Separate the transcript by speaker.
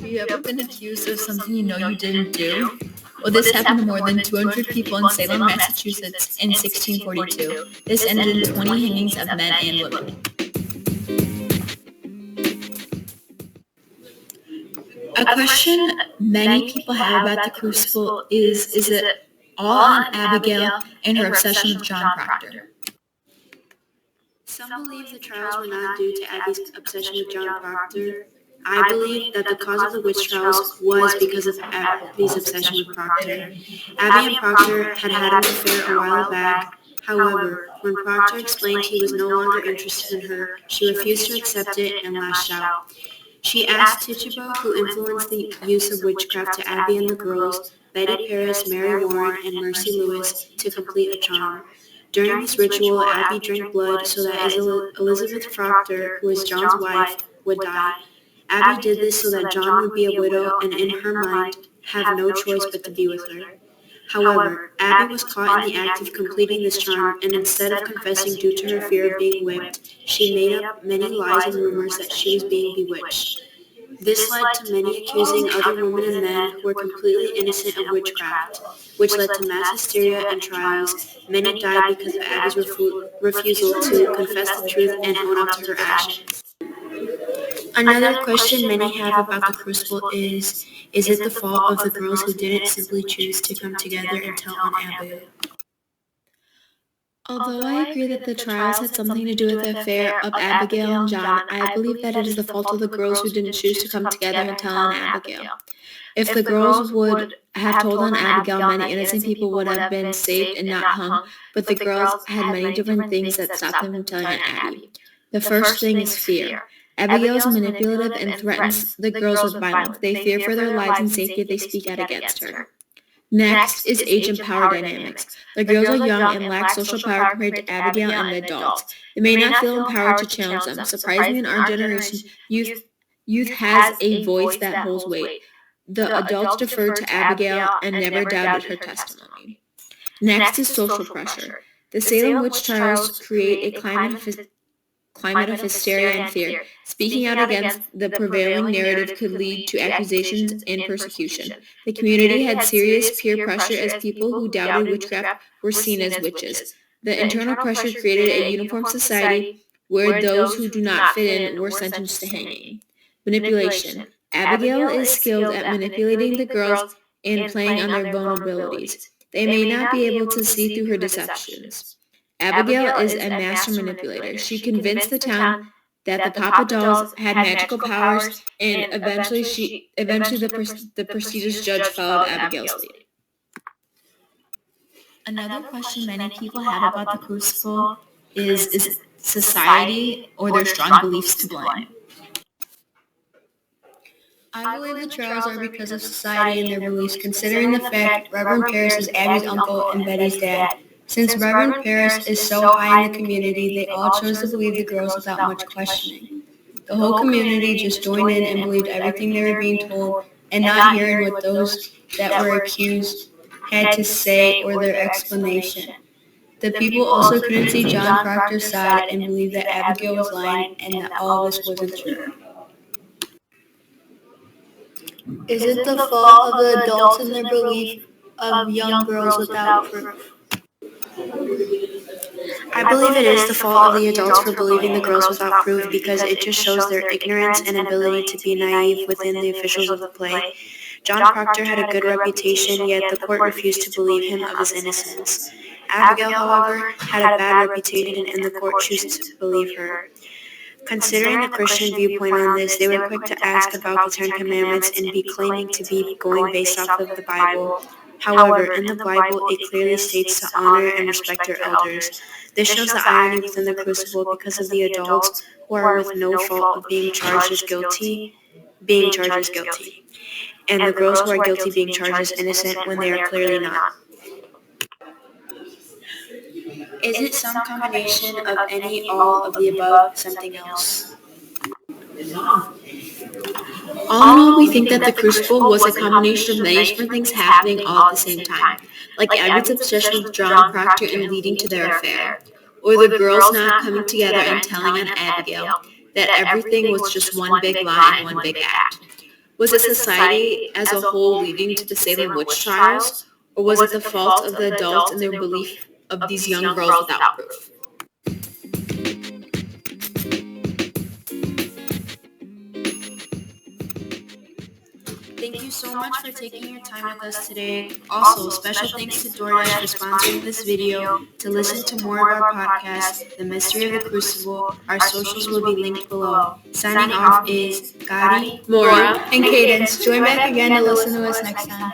Speaker 1: you ever been accused of something you know you didn't do? Well, this happened to more than 200 people in Salem, Massachusetts in 1642. This ended in 20 hangings of men and women. A question many people have about the Crucible is it all on Abigail and her obsession with John Proctor?
Speaker 2: Some believe the trials were not due to Abby's obsession with John Proctor. I believe that the cause of the witch trials was because of Abby's obsession with Proctor. Abby and Proctor had had an affair a while back. However, when Proctor explained he was no longer interested in her, she refused to accept it and lashed out. She asked Tituba, who influenced the use of witchcraft to Abby and the girls, Betty Paris, Mary Warren, and Mercy Lewis, to complete a charm. During this ritual, Abby drank blood so that Elizabeth Proctor, who was John's wife, would die. Abby did this so that John would be a widow and, in her mind, have no choice but to be with her. However, Abby was caught in the act of completing this charm, and instead of confessing due to her fear of being whipped, she made up many lies and rumors that she was being bewitched. This led to many accusing other women and men who were completely innocent of witchcraft, which led to mass hysteria and trials. Many died because of Abby's refusal to confess the truth and own up to her actions. Another question many have about the Crucible is it the fault of the girls who didn't simply choose to come together and tell on Abigail?
Speaker 1: Although I agree that the trials had something to do with the affair of Abigail and John, I believe that it is the fault of the girls who didn't choose to come together and tell on Abigail. If the girls would have told on Abigail, many innocent people would have been saved and not hung, but the girls had many different things that stopped them from telling on Abby. The first thing is fear. Abigail is manipulative and threatens the girls with violence. They fear for their lives and safety if they speak out against her. Next is age and power dynamics. The girls are young and lack social power compared to Abigail and the adults. They may not feel empowered to challenge them. Surprisingly, in our generation, youth has a voice that holds weight. The adults deferred to Abigail and never doubted her testimony. Next is social pressure. The Salem witch trials create a climate of hysteria and fear. Speaking out against the prevailing narrative could lead to accusations and persecution. The community had serious peer pressure as people who doubted witchcraft were seen as witches. The internal pressure created a uniform society where those who do not fit in were sentenced to hanging. Manipulation. Abigail is skilled at manipulating the girls and playing on their vulnerabilities. They may not be able to see through her deceptions. Abigail is a master manipulator. She convinced the town that the Papa Dolls had magical powers, and eventually the prestigious judge followed Abigail's lead. Another question many people have about the Crucible is society or their strong beliefs to blame. I believe the trials are because of society and their beliefs, considering the fact Reverend Paris is Abby's uncle and Betty's dad. Since Reverend Paris is so high in the community, they all chose to believe the girls without much questioning. The whole community just joined in and believed everything they were being told and not hearing what those that were accused had to say or their explanation. The people also couldn't see John Proctor's side and believed that Abigail was lying and that all of this wasn't true. Is it the fault of the adults and their belief of young girls without proof?
Speaker 2: I believe it is the fault of the adults for believing the girls without proof because it just shows their ignorance and ability to be naive within the officials of the play. John Proctor had a good reputation, yet the court refused to believe him of his innocence. Abigail, however, had a bad reputation and the court chose to believe her. Considering the Christian viewpoint on this, they were quick to ask about the Ten Commandments and be claiming to be going based off of the Bible. However, in the Bible, it clearly states to honor and respect your elders. This shows the irony within the Crucible because of the adults who are with no fault of being charged as guilty, and the girls who are guilty being charged as innocent when they are clearly not. Is it some combination of any, all of the above, something else?
Speaker 1: All in all, we think that the Crucible was a combination of many different things happening all at the same time, like Abby's obsession with John Proctor and leading to their affair, or the girls not coming together and telling on Abigail that everything was just one big lie and one big act. Was it society as a whole leading to the Salem witch trials, or was it the fault of the adults and their belief of these young girls without proof?
Speaker 2: Thank you so much for taking your time with us today. Also, special thanks to DoorDash for sponsoring this video. To listen to more of our podcast, The Mystery of the Crucible, our socials will be linked below. Signing off is Gotti,
Speaker 1: Maura, and Cadence. Join back again to listen to us next time.